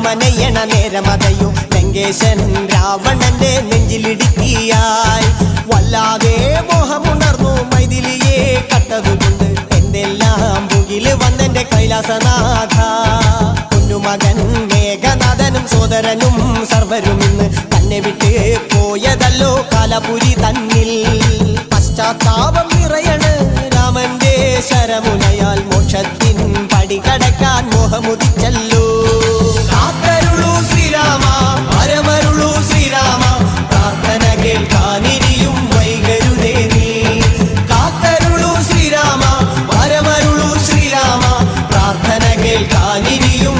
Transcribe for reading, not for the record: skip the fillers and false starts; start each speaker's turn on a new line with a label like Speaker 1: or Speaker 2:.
Speaker 1: രാമനയണ നേരമതയോ ലങ്കേശൻ രാവണന്റെ നെഞ്ചിലിടുക്കിയായി വല്ലാതെ മോഹമുണർന്നു മൈഥിലിയെ കട്ടതുകൊണ്ട് എന്തെല്ലാം മുകില് വന്നെന്റെ കൈലാസനാഥ കുഞ്ഞുമകൻ മേഘനാഥനും സോദരനും സർവരും ഇന്ന് തന്നെ വിട്ട് പോയതല്ലോ കാലപുരി തന്നിൽ പശ്ചാത്താപം നിറയണ് രാമന്റെ ശരമുനയാൽ മോക്ഷത്തിൻ പടി കടക്കാൻ മോഹമുദിച്ചല്ലോ കാത്തരുളൂ ശ്രീരാമ വരമരുളൂ ശ്രീരാമ പ്രാർത്ഥന കേൾക്കാനിരിയും വൈകരുതേ നീ കാത്തരുളൂ ശ്രീരാമ വരമരുളൂ ശ്രീരാമ പ്രാർത്ഥന കേൾക്കാനിരിയും